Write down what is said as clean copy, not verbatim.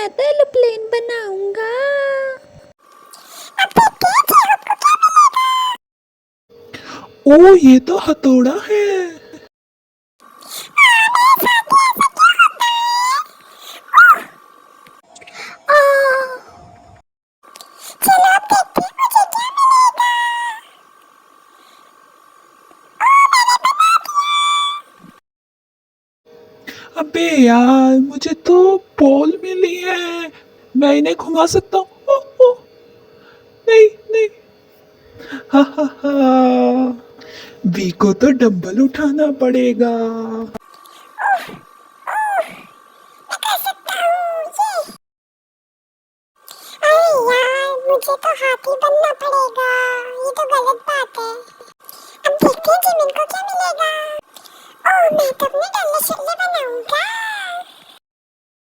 मैं तो एरोप्लेन बनाऊंगा। ओ ये तो हथौड़ा है। अबे यार मुझे तो बॉल मिली है, मैं इन्हें घुमा सकता हूँ। ओ, ओ, नहीं नहीं, हा हा हा, वी को तो डंबल उठाना पड़ेगा। अरे यार मुझे तो हाथी बनना पड़ेगा, ये तो गलत बात है। अब देखते हैं जिमिन को क्या मिलेगा। ओह मैं तो अपने डल्ले शल्ले बनाऊंगा।